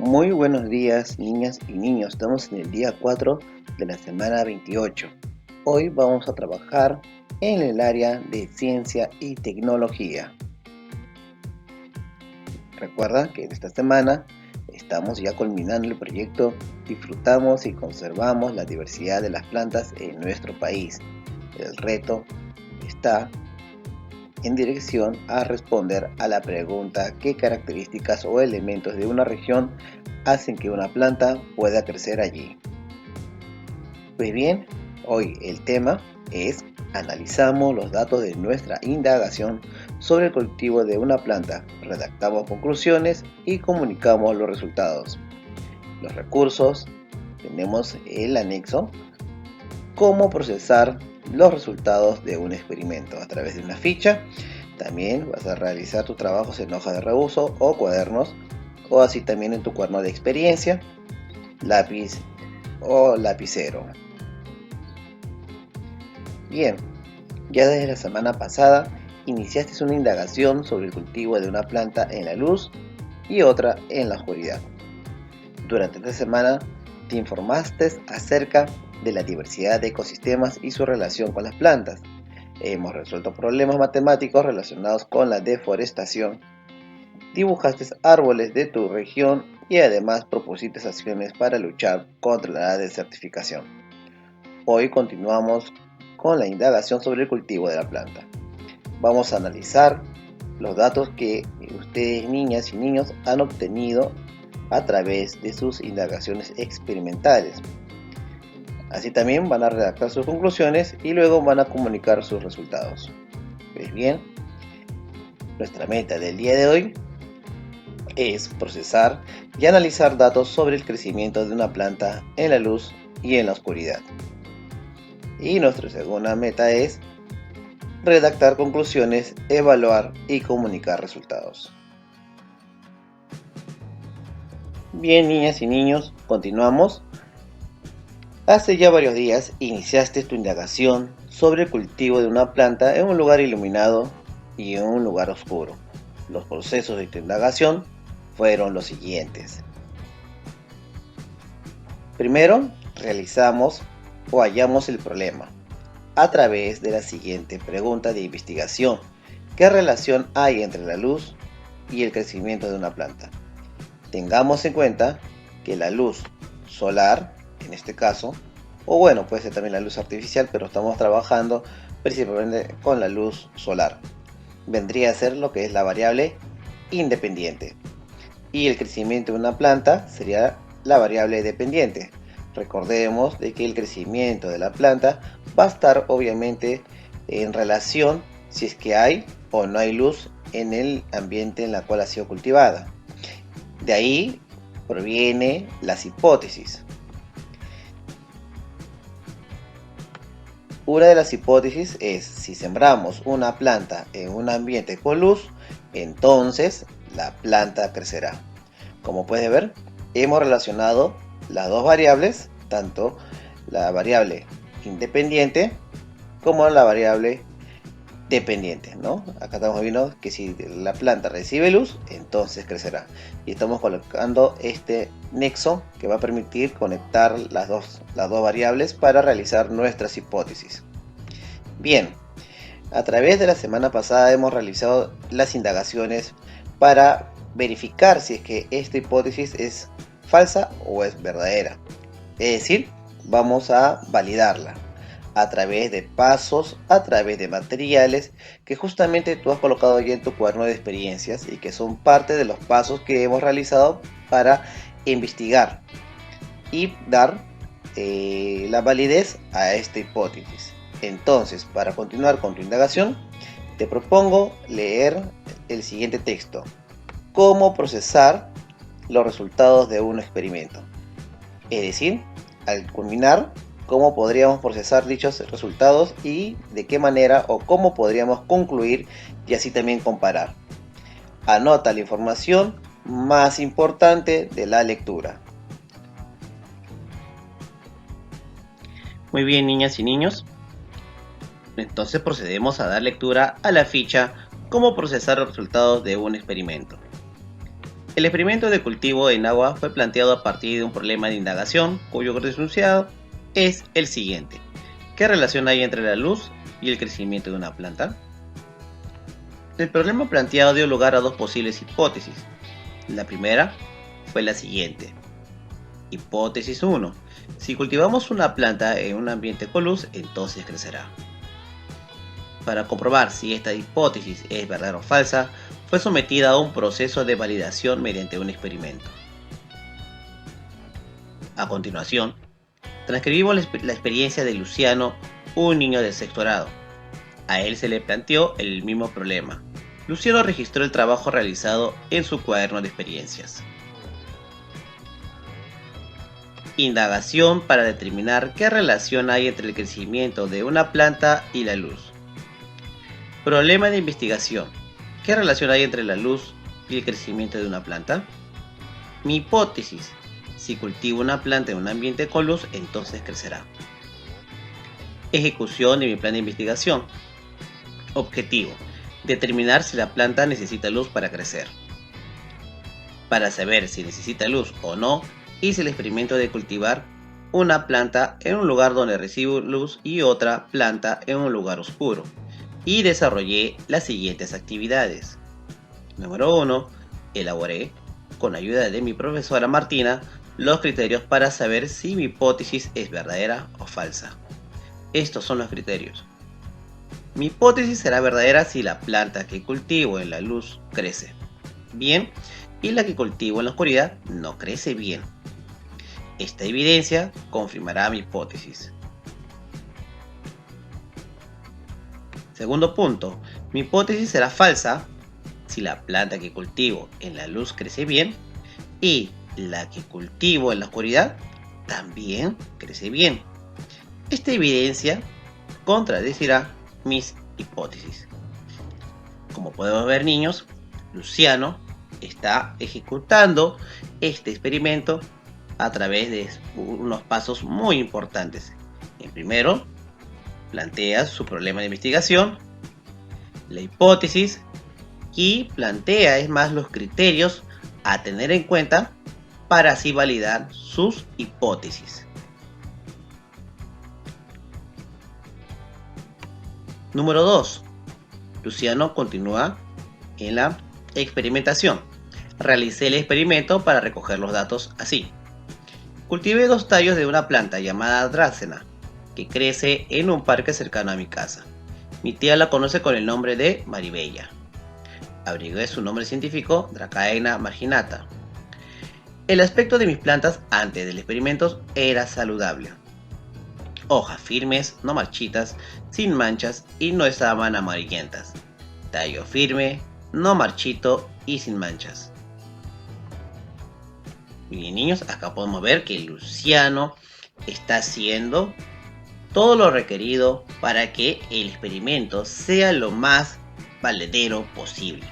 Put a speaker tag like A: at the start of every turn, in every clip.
A: Muy buenos días, niñas y niños. Estamos en el día 4 de la semana 28. Hoy vamos a trabajar en el área de ciencia y tecnología. Recuerda que en esta semana estamos ya culminando el proyecto Disfrutamos y conservamos la diversidad de las plantas en nuestro país. El reto está en dirección a responder a la pregunta: ¿qué características o elementos de una región hacen que una planta pueda crecer allí? Pues bien, hoy el tema es: analizamos los datos de nuestra indagación sobre el cultivo de una planta, redactamos conclusiones y comunicamos los resultados. Los recursos: tenemos el anexo, cómo procesar los resultados de un experimento a través de una ficha. También vas a realizar tus trabajos en hojas de reuso o cuadernos, o así también en tu cuaderno de experiencia, lápiz o lapicero. Bien, ya desde la semana pasada iniciaste una indagación sobre el cultivo de una planta en la luz y otra en la oscuridad. Durante esta semana te informaste acerca de la diversidad de ecosistemas y su relación con las plantas. Hemos resuelto problemas matemáticos relacionados con la deforestación. Dibujaste árboles de tu región y además propusiste acciones para luchar contra la desertificación. Hoy continuamos con la indagación sobre el cultivo de la planta. Vamos a analizar los datos que ustedes, niñas y niños, han obtenido a través de sus indagaciones experimentales. Así también van a redactar sus conclusiones y luego van a comunicar sus resultados. Pues bien, nuestra meta del día de hoy es procesar y analizar datos sobre el crecimiento de una planta en la luz y en la oscuridad. Y nuestra segunda meta es redactar conclusiones, evaluar y comunicar resultados. Bien, niñas y niños, continuamos. Hace ya varios días iniciaste tu indagación sobre el cultivo de una planta en un lugar iluminado y en un lugar oscuro. Los procesos de tu indagación fueron los siguientes. Primero, realizamos o hallamos el problema a través de la siguiente pregunta de investigación: ¿qué relación hay entre la luz y el crecimiento de una planta? Tengamos en cuenta que la luz solar, en este caso, o bueno, puede ser también la luz artificial, pero estamos trabajando principalmente con la luz solar, vendría a ser lo que es la variable independiente, y el crecimiento de una planta sería la variable dependiente. Recordemos de que el crecimiento de la planta va a estar obviamente en relación si es que hay o no hay luz en el ambiente en el cual ha sido cultivada. De ahí proviene las hipótesis. Una de las hipótesis es: si sembramos una planta en un ambiente con luz, entonces la planta crecerá. Como puedes ver, hemos relacionado las dos variables, tanto la variable independiente como la variable dependiente, ¿no? Acá estamos viendo que si la planta recibe luz, entonces crecerá. Y estamos colocando este nexo que va a permitir conectar las dos variables para realizar nuestras hipótesis. Bien, a través de la semana pasada hemos realizado las indagaciones para verificar si es que esta hipótesis es falsa o es verdadera. Es decir, vamos a validarla a través de pasos, a través de materiales que justamente tú has colocado ya en tu cuaderno de experiencias y que son parte de los pasos que hemos realizado para investigar y dar la validez a esta hipótesis. Entonces, para continuar con tu indagación, te propongo leer el siguiente texto: cómo procesar los resultados de un experimento. Es decir, al culminar, cómo podríamos procesar dichos resultados y de qué manera o cómo podríamos concluir y así también comparar. Anota la información más importante de la lectura. Muy bien, niñas y niños. Entonces procedemos a dar lectura a la ficha: cómo procesar los resultados de un experimento. El experimento de cultivo en agua fue planteado a partir de un problema de indagación cuyo enunciado es el siguiente. ¿Qué relación hay entre la luz y el crecimiento de una planta? El problema planteado dio lugar a dos posibles hipótesis. La primera fue la siguiente. Hipótesis 1. Si cultivamos una planta en un ambiente con luz, entonces crecerá. Para comprobar si esta hipótesis es verdadera o falsa, fue sometida a un proceso de validación mediante un experimento. A continuación, transcribimos la experiencia de Luciano, un niño de sexto grado. A él se le planteó el mismo problema. Luciano registró el trabajo realizado en su cuaderno de experiencias. Indagación para determinar qué relación hay entre el crecimiento de una planta y la luz. Problema de investigación. ¿Qué relación hay entre la luz y el crecimiento de una planta? Mi hipótesis. Si cultivo una planta en un ambiente con luz, entonces crecerá. Ejecución de mi plan de investigación. Objetivo. Determinar si la planta necesita luz para crecer. Para saber si necesita luz o no, hice el experimento de cultivar una planta en un lugar donde recibe luz y otra planta en un lugar oscuro. Y desarrollé las siguientes actividades. Número 1. Elaboré, con ayuda de mi profesora Martina, los criterios para saber si mi hipótesis es verdadera o falsa. Estos son los criterios. Mi hipótesis será verdadera si la planta que cultivo en la luz crece bien y la que cultivo en la oscuridad no crece bien. Esta evidencia confirmará mi hipótesis. Segundo punto, mi hipótesis será falsa si la planta que cultivo en la luz crece bien y la que cultivo en la oscuridad también crece bien. Esta evidencia contradecirá mis hipótesis. Como podemos ver, niños, Luciano está ejecutando este experimento a través de unos pasos muy importantes. En primero, plantea su problema de investigación, la hipótesis y plantea los criterios a tener en cuenta para así validar sus hipótesis. Número 2. Luciano continúa en la experimentación. Realicé el experimento para recoger los datos así. Cultivé 2 tallos de una planta llamada Dracena, que crece en un parque cercano a mi casa. Mi tía la conoce con el nombre de Maribella. Averigué su nombre científico, Dracaena marginata. El aspecto de mis plantas antes del experimento era saludable. Hojas firmes, no marchitas, sin manchas y no estaban amarillentas. Tallo firme, no marchito y sin manchas. Bien, niños, acá podemos ver que Luciano está haciendo todo lo requerido para que el experimento sea lo más valedero posible.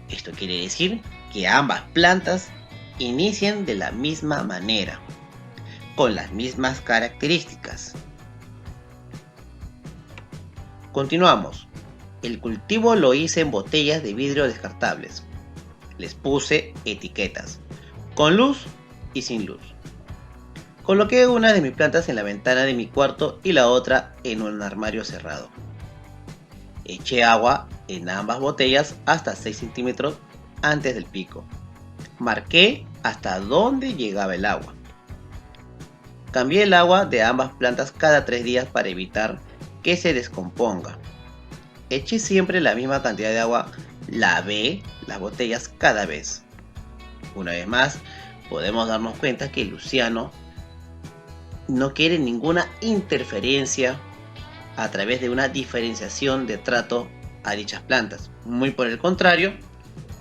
A: Esto quiere decir que ambas plantas inician de la misma manera, con las mismas características. Continuamos. El cultivo lo hice en botellas de vidrio descartables. Les puse etiquetas, con luz y sin luz. Coloqué una de mis plantas en la ventana de mi cuarto y la otra en un armario cerrado. Eché agua en ambas botellas hasta 6 centímetros antes del pico. Marqué hasta dónde llegaba el agua. Cambié el agua de ambas plantas cada 3 días para evitar que se descomponga. Eché siempre la misma cantidad de agua. Lavé las botellas cada vez. Una vez más, podemos darnos cuenta que Luciano no quiere ninguna interferencia a través de una diferenciación de trato a dichas plantas. Muy por el contrario,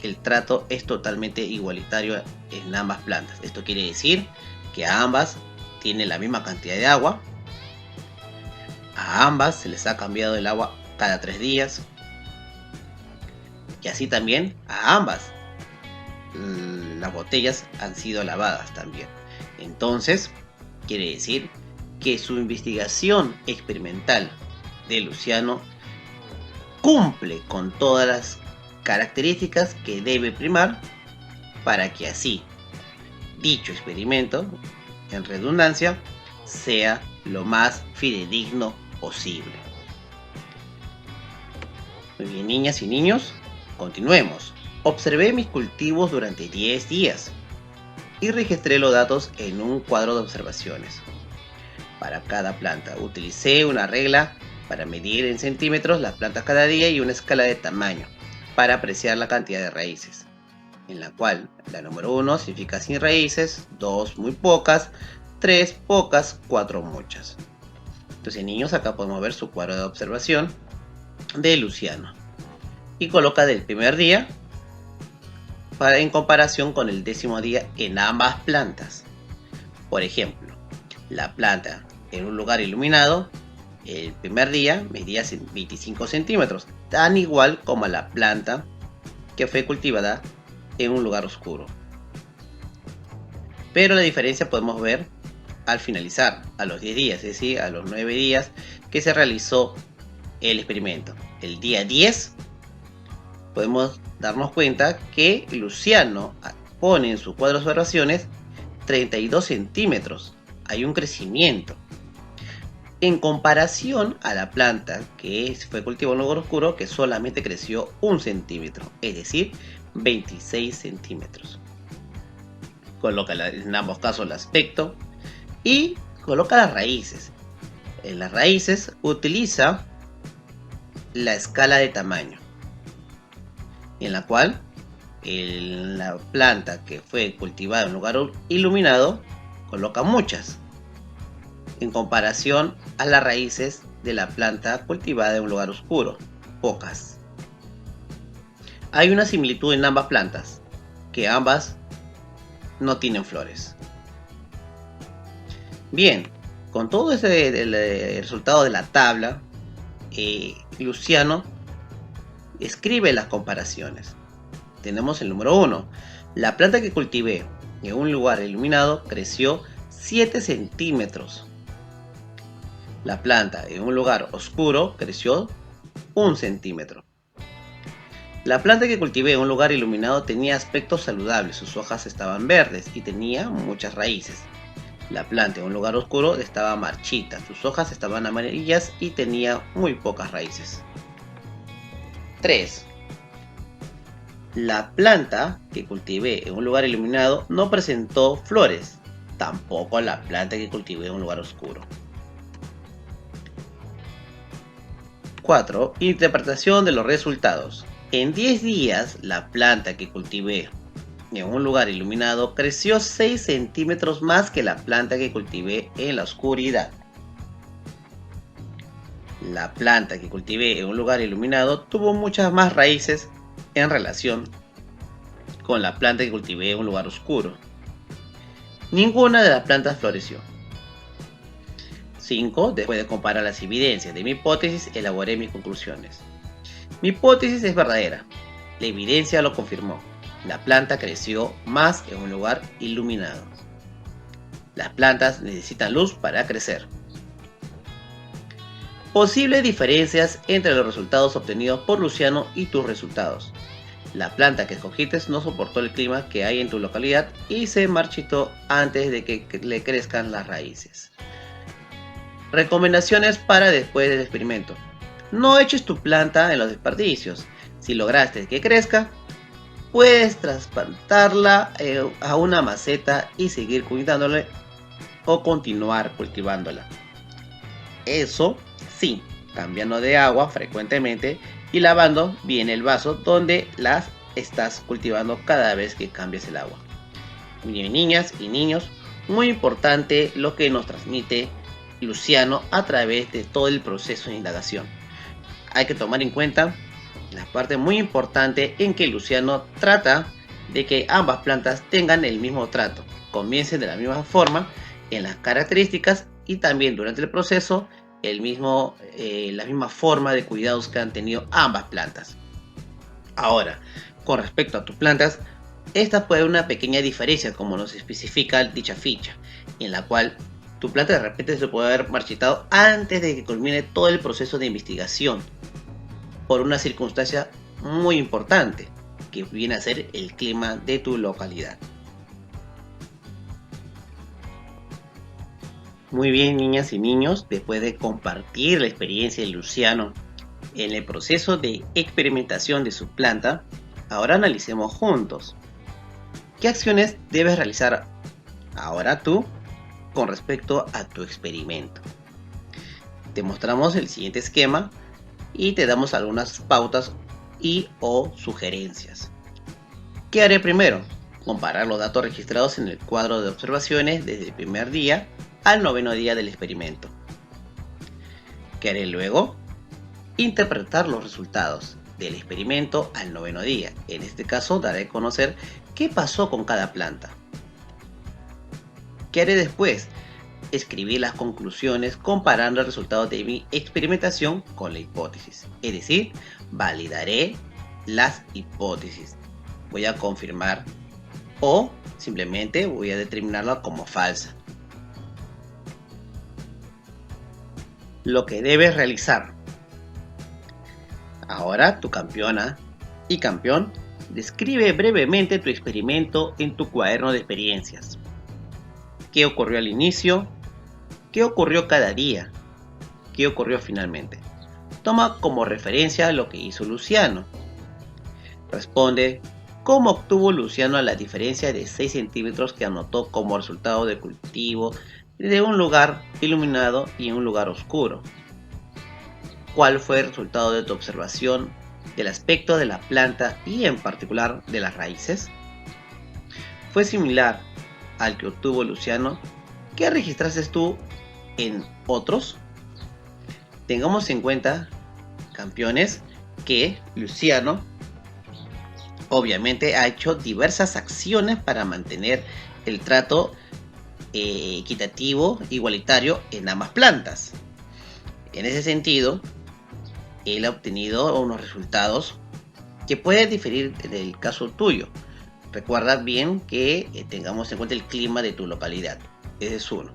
A: el trato es totalmente igualitario en ambas plantas. Esto quiere decir que a ambas tienen la misma cantidad de agua. A ambas se les ha cambiado el agua cada 3 días. Y así también a ambas las botellas han sido lavadas también. Entonces, quiere decir que su investigación experimental de Luciano cumple con todas las características que debe primar para que así dicho experimento, en redundancia, sea lo más fidedigno posible. Muy bien, niñas y niños, continuemos. Observé mis cultivos durante 10 días y registré los datos en un cuadro de observaciones. Para cada planta utilicé una regla para medir en centímetros las plantas cada día y una escala de tamaño para apreciar la cantidad de raíces, en la cual la número 1 significa sin raíces, 2 muy pocas, 3 pocas, 4 muchas. Entonces, niños, acá podemos ver su cuadro de observación de Luciano y coloca del primer día en comparación con el 10º día en ambas plantas. Por ejemplo, la planta en un lugar iluminado el primer día medía 25 centímetros, tan igual como la planta que fue cultivada en un lugar oscuro. Pero la diferencia podemos ver al finalizar, a los 10 días, es decir, a los 9 días que se realizó el experimento. El día 10 podemos darnos cuenta que Luciano pone en su cuadro de observaciones 32 centímetros. Hay un crecimiento. En comparación a la planta que fue cultivada en un lugar oscuro, que solamente creció 1 centímetro, es decir, 26 centímetros. Coloca en ambos casos el aspecto y coloca las raíces. En las raíces utiliza la escala de tamaño, en la cual la planta que fue cultivada en un lugar iluminado coloca muchas, en comparación a las raíces de la planta cultivada en un lugar oscuro, pocas. Hay una similitud en ambas plantas, que ambas no tienen flores. Bien, con todo el resultado de la tabla, Luciano escribe las comparaciones. Tenemos el número 1. La planta que cultivé en un lugar iluminado creció 7 centímetros. La planta en un lugar oscuro creció 1 centímetro. La planta que cultivé en un lugar iluminado tenía aspecto saludable, sus hojas estaban verdes y tenía muchas raíces. La planta en un lugar oscuro estaba marchita, sus hojas estaban amarillas y tenía muy pocas raíces. 3. La planta que cultivé en un lugar iluminado no presentó flores, tampoco la planta que cultivé en un lugar oscuro. 4. Interpretación de los resultados. En 10 días, la planta que cultivé en un lugar iluminado creció 6 centímetros más que la planta que cultivé en la oscuridad. La planta que cultivé en un lugar iluminado tuvo muchas más raíces en relación con la planta que cultivé en un lugar oscuro. Ninguna de las plantas floreció. 5. Después de comparar las evidencias de mi hipótesis, elaboré mis conclusiones. Mi hipótesis es verdadera. La evidencia lo confirmó. La planta creció más en un lugar iluminado. Las plantas necesitan luz para crecer. Posibles diferencias entre los resultados obtenidos por Luciano y tus resultados. La planta que escogiste no soportó el clima que hay en tu localidad y se marchitó antes de que le crezcan las raíces. Recomendaciones para después del experimento. No eches tu planta en los desperdicios. Si lograste que crezca, puedes trasplantarla a una maceta y seguir cuidándola o continuar cultivándola. Eso sí, cambiando de agua frecuentemente y lavando bien el vaso donde las estás cultivando cada vez que cambies el agua. Bien, niñas y niños, muy importante lo que nos transmite Luciano a través de todo el proceso de indagación. Hay que tomar en cuenta la parte muy importante en que Luciano trata de que ambas plantas tengan el mismo trato, comiencen de la misma forma en las características y también durante el proceso la misma forma de cuidados que han tenido ambas plantas. Ahora, con respecto a tus plantas, esta puede haber una pequeña diferencia como nos especifica dicha ficha, en la cual tu planta de repente se puede haber marchitado antes de que culmine todo el proceso de investigación por una circunstancia muy importante. que viene a ser el clima de tu localidad. Muy bien, niñas y niños, después de compartir la experiencia de Luciano en el proceso de experimentación de su planta, ahora analicemos juntos. ¿Qué acciones debes realizar ahora tú con respecto a tu experimento? Te mostramos el siguiente esquema y te damos algunas pautas y o sugerencias. ¿Qué haré primero? Comparar los datos registrados en el cuadro de observaciones desde el primer día al 9º día del experimento. ¿Qué haré luego? Interpretar los resultados del experimento al 9º día. En este caso daré a conocer qué pasó con cada planta. ¿Qué haré después? Escribir las conclusiones comparando el resultado de mi experimentación con la hipótesis. Es decir, validaré las hipótesis. Voy a confirmar o simplemente voy a determinarla como falsa. Lo que debes realizar. Ahora tu campeona y campeón describe brevemente tu experimento en tu cuaderno de experiencias. ¿Qué ocurrió al inicio? ¿Qué ocurrió cada día? ¿Qué ocurrió finalmente? Toma como referencia lo que hizo Luciano. Responde, ¿cómo obtuvo Luciano la diferencia de 6 centímetros que anotó como resultado de cultivo de un lugar iluminado y un lugar oscuro? ¿Cuál fue el resultado de tu observación del aspecto de la planta y en particular de las raíces? ¿Fue similar al que obtuvo Luciano? ¿Qué registraste tú en otros? Tengamos en cuenta, campeones, que Luciano obviamente ha hecho diversas acciones para mantener el trato equitativo, igualitario en ambas plantas. En ese sentido, él ha obtenido unos resultados que pueden diferir del caso tuyo. Recuerda bien que tengamos en cuenta el clima de tu localidad. Ese es uno.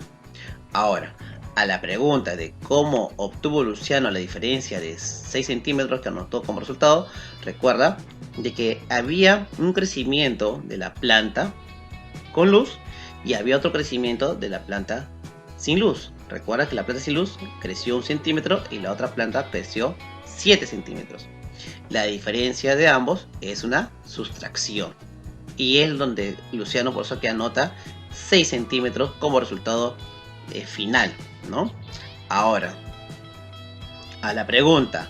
A: Ahora, a la pregunta de cómo obtuvo Luciano la diferencia de 6 centímetros que anotó como resultado, recuerda de que había un crecimiento de la planta con luz y había otro crecimiento de la planta sin luz. Recuerda que la planta sin luz creció 1 centímetro y la otra planta creció 7 centímetros. La diferencia de ambos es una sustracción. Y es donde Luciano por eso que anota 6 centímetros como resultado final, ¿no? Ahora, a la pregunta,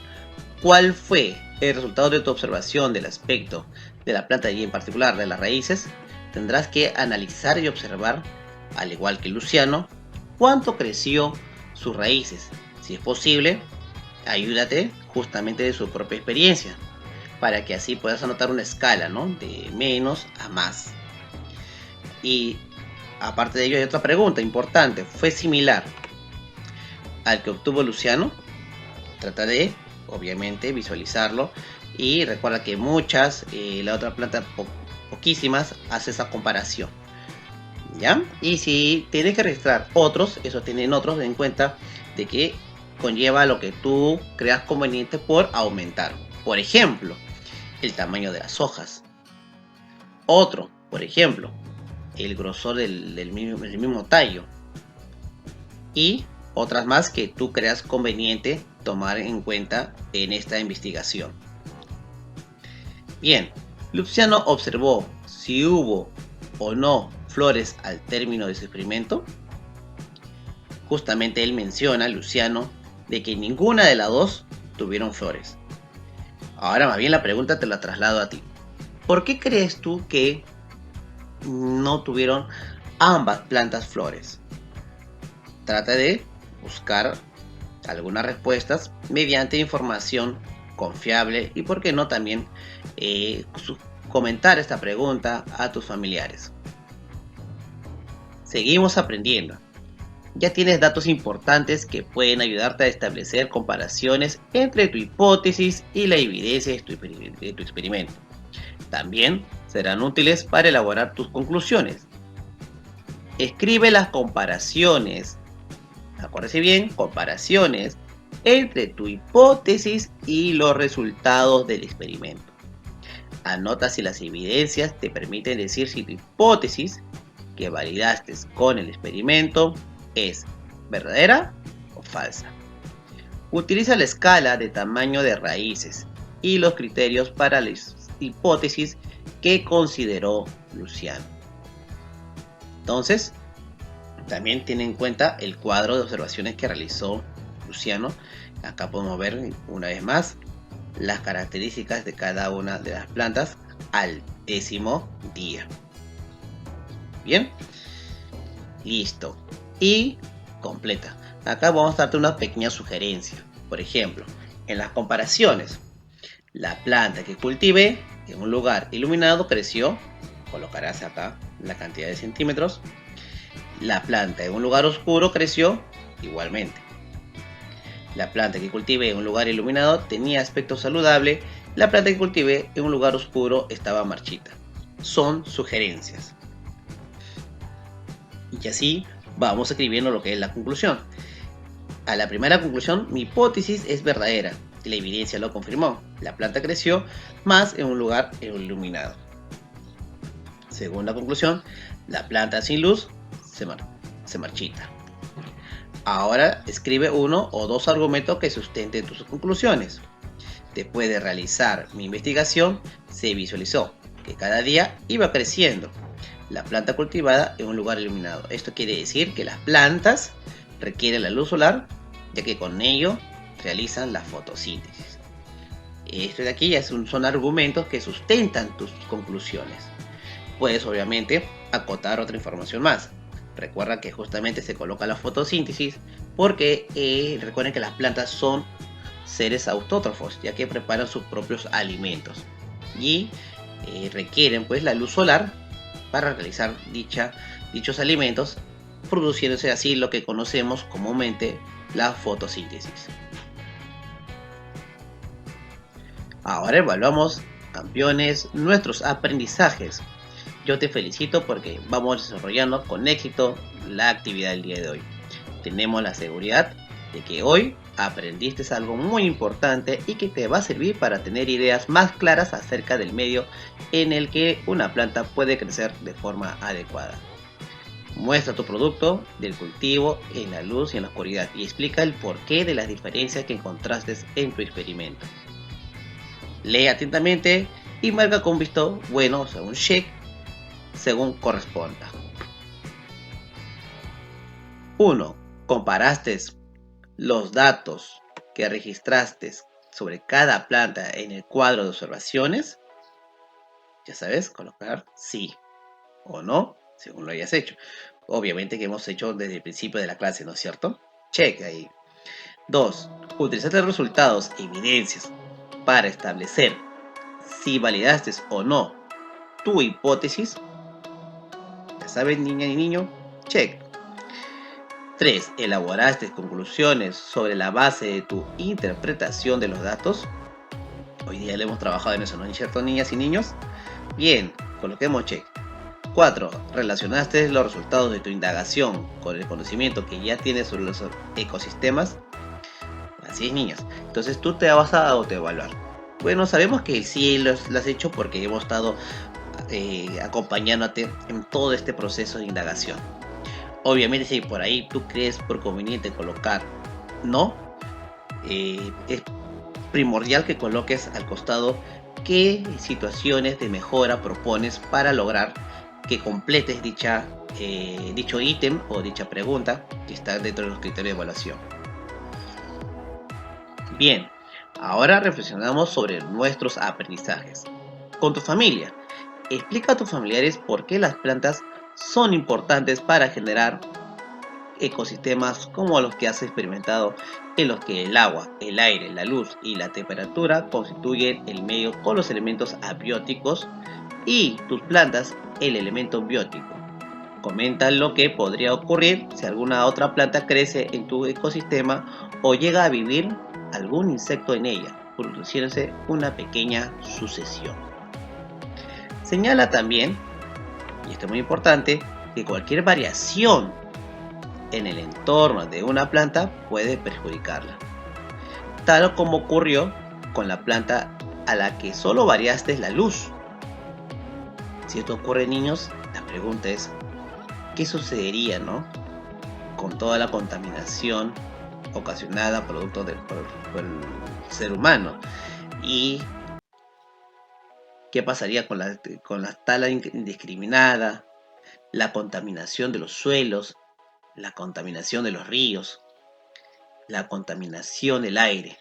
A: ¿cuál fue el resultado de tu observación del aspecto de la planta y en particular de las raíces? Tendrás que analizar y observar, al igual que Luciano, cuánto creció sus raíces. Si es posible, ayúdate justamente de su propia experiencia, para que así puedas anotar una escala, ¿no? De menos a más. Y aparte de ello hay otra pregunta importante. ¿Fue similar al que obtuvo Luciano? Trata de, obviamente, visualizarlo. Y recuerda que muchas, la otra planta poquísimas, hace esa comparación. ¿Ya? Y si tienes que registrar otros, eso tienen otros en cuenta de que conlleva lo que tú creas conveniente por aumentar. Por ejemplo, el tamaño de las hojas. Otro, por ejemplo, el grosor del mismo tallo. Y otras más que tú creas conveniente tomar en cuenta en esta investigación. Bien, Luciano observó si hubo o no flores al término de su experimento. Justamente él menciona, Luciano, de que ninguna de las dos tuvieron flores. Ahora más bien la pregunta te la traslado a ti. ¿Por qué crees tú que no tuvieron ambas plantas flores? Trata de buscar algunas respuestas mediante información confiable y por qué no también comentar esta pregunta a tus familiares. Seguimos aprendiendo. Ya tienes datos importantes que pueden ayudarte a establecer comparaciones entre tu hipótesis y la evidencia de tu experimento. También serán útiles para elaborar tus conclusiones. Escribe las comparaciones, acuérdese bien, comparaciones entre tu hipótesis y los resultados del experimento. Anota si las evidencias te permiten decir si tu hipótesis que validaste con el experimento es verdadera o falsa. Utiliza la escala de tamaño de raíces y los criterios para las hipótesis que consideró Luciano. Entonces, también tiene en cuenta el cuadro de observaciones que realizó Luciano. Acá podemos ver una vez más las características de cada una de las plantas al 10º día. Bien, listo. Y completa. Acá vamos a darte una pequeña sugerencia. Por ejemplo, en las comparaciones, la planta que cultive en un lugar iluminado creció, colocarás acá la cantidad de centímetros. La planta en un lugar oscuro creció igualmente. La planta que cultivé en un lugar iluminado tenía aspecto saludable. La planta que cultivé en un lugar oscuro estaba marchita. Son sugerencias. Y así vamos escribiendo lo que es la conclusión. A la primera conclusión, mi hipótesis es verdadera. La evidencia lo confirmó. La planta creció más en un lugar iluminado. Segunda conclusión, la planta sin luz se marchita. Ahora escribe uno o dos argumentos que sustenten tus conclusiones. Después de realizar mi investigación, se visualizó que cada día iba creciendo la planta cultivada en un lugar iluminado. Esto quiere decir que las plantas requieren la luz solar, ya que con ello realizan la fotosíntesis. Esto de aquí ya son argumentos que sustentan tus conclusiones. Puedes obviamente acotar otra información más. Recuerda que justamente se coloca la fotosíntesis porque recuerden que las plantas son seres autótrofos, ya que preparan sus propios alimentos y requieren pues la luz solar para realizar dichos alimentos, produciéndose así lo que conocemos comúnmente la fotosíntesis. Ahora evaluamos, campeones, nuestros aprendizajes. Yo te felicito porque vamos desarrollando con éxito la actividad del día de hoy. Tenemos la seguridad de que hoy aprendiste algo muy importante y que te va a servir para tener ideas más claras acerca del medio en el que una planta puede crecer de forma adecuada. Muestra tu producto del cultivo en la luz y en la oscuridad y explica el porqué de las diferencias que encontraste en tu experimento. Lee atentamente y marca con visto bueno, o sea, un check según corresponda. 1. Comparaste los datos que registraste sobre cada planta en el cuadro de observaciones. Ya sabes, colocar sí o no, según lo hayas hecho. Obviamente que hemos hecho desde el principio de la clase, ¿no es cierto? Check ahí. 2. Utilizaste resultados e evidencias para establecer si validaste o no tu hipótesis. Ya sabes, niña y niño, check. 3. Elaboraste conclusiones sobre la base de tu interpretación de los datos. Hoy día le hemos trabajado en eso, ¿no es cierto, niñas y niños? Bien, coloquemos check. 4. Relacionaste los resultados de tu indagación con el conocimiento que ya tienes sobre los ecosistemas. Así es, niñas. Entonces tú te vas a autoevaluar. Bueno, sabemos que sí lo has hecho porque hemos estado acompañándote en todo este proceso de indagación. Obviamente si por ahí tú crees por conveniente colocar no, es primordial que coloques al costado qué situaciones de mejora propones para lograr que completes dicho ítem o dicha pregunta que está dentro de los criterios de evaluación. Bien, ahora reflexionamos sobre nuestros aprendizajes. Con tu familia, explica a tus familiares por qué las plantas son importantes para generar ecosistemas como los que has experimentado, en los que el agua, el aire, la luz y la temperatura constituyen el medio con los elementos abióticos y tus plantas el elemento biótico. Comenta lo que podría ocurrir si alguna otra planta crece en tu ecosistema o llega a vivir algún insecto en ella, produciéndose una pequeña sucesión. Señala también, y esto es muy importante, que cualquier variación en el entorno de una planta puede perjudicarla, tal como ocurrió con la planta a la que solo variaste la luz Si esto ocurre, niños, la pregunta es, ¿qué sucedería, no? Con toda la contaminación ocasionada por el ser humano. ¿Y qué pasaría con la tala indiscriminada, la contaminación de los suelos, la contaminación de los ríos, la contaminación del aire?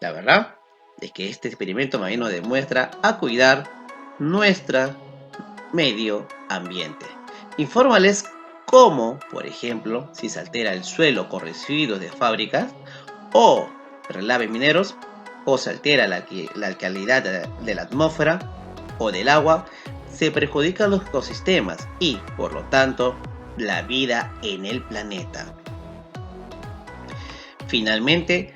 A: La verdad es que este experimento más bien nos demuestra a cuidar nuestro medio ambiente. Infórmales cómo, por ejemplo, si se altera el suelo con residuos de fábricas o relaves mineros, o se altera la calidad de la atmósfera o del agua, se perjudican los ecosistemas y, por lo tanto, la vida en el planeta. Finalmente,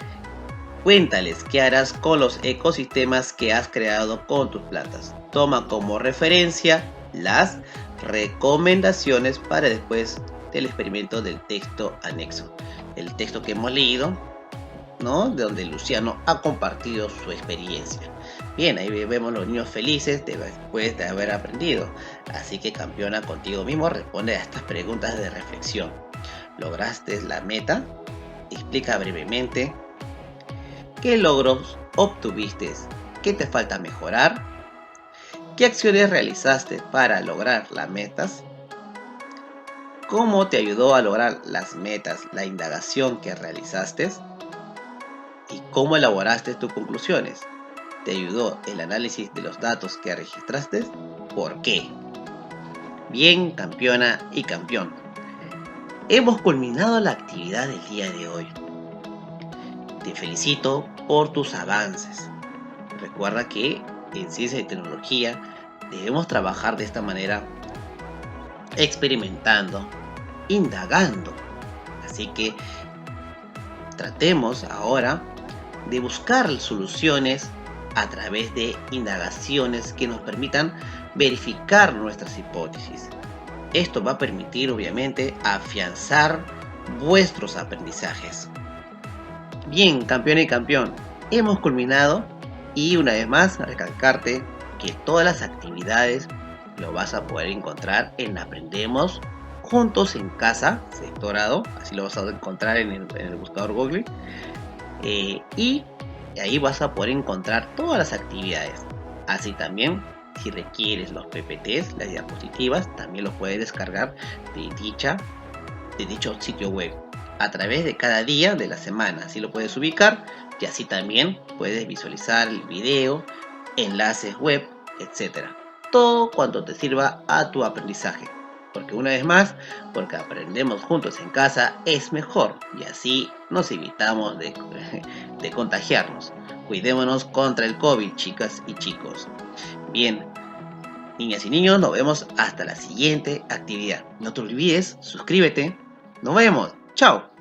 A: cuéntales qué harás con los ecosistemas que has creado con tus plantas. Toma como referencia las recomendaciones para después del experimento del texto anexo. El texto que hemos leído, ¿no? De donde Luciano ha compartido su experiencia. Bien, ahí vemos los niños felices después de haber aprendido. Así que, campeona, contigo mismo responde a estas preguntas de reflexión. ¿Lograste la meta? Explica brevemente qué logros obtuviste, qué te falta mejorar, qué acciones realizaste para lograr las metas, cómo te ayudó a lograr las metas la indagación que realizaste y cómo elaboraste tus conclusiones. ¿Te ayudó el análisis de los datos que registraste? ¿Por qué? Bien, campeona y campeón, hemos culminado la actividad del día de hoy. Te felicito por tus avances. Recuerda que en ciencia y tecnología debemos trabajar de esta manera, experimentando, indagando. Así que tratemos ahora de buscar soluciones a través de indagaciones que nos permitan verificar nuestras hipótesis. Esto va a permitir, obviamente, afianzar vuestros aprendizajes. Bien, campeón y campeón, hemos culminado y una vez más recalcarte que todas las actividades lo vas a poder encontrar en Aprendemos Juntos en Casa, sectorado, así lo vas a encontrar en el buscador Google, y ahí vas a poder encontrar todas las actividades. Así también, si requieres los PPTs, las diapositivas, también los puedes descargar de dicho sitio web a través de cada día de la semana. Así lo puedes ubicar y así también puedes visualizar el video, enlaces web, etc. Todo cuanto te sirva a tu aprendizaje. Porque una vez más, porque aprendemos juntos en casa es mejor y así nos evitamos de contagiarnos. Cuidémonos contra el COVID, chicas y chicos. Bien, niñas y niños, nos vemos hasta la siguiente actividad. No te olvides, suscríbete. Nos vemos. Chao.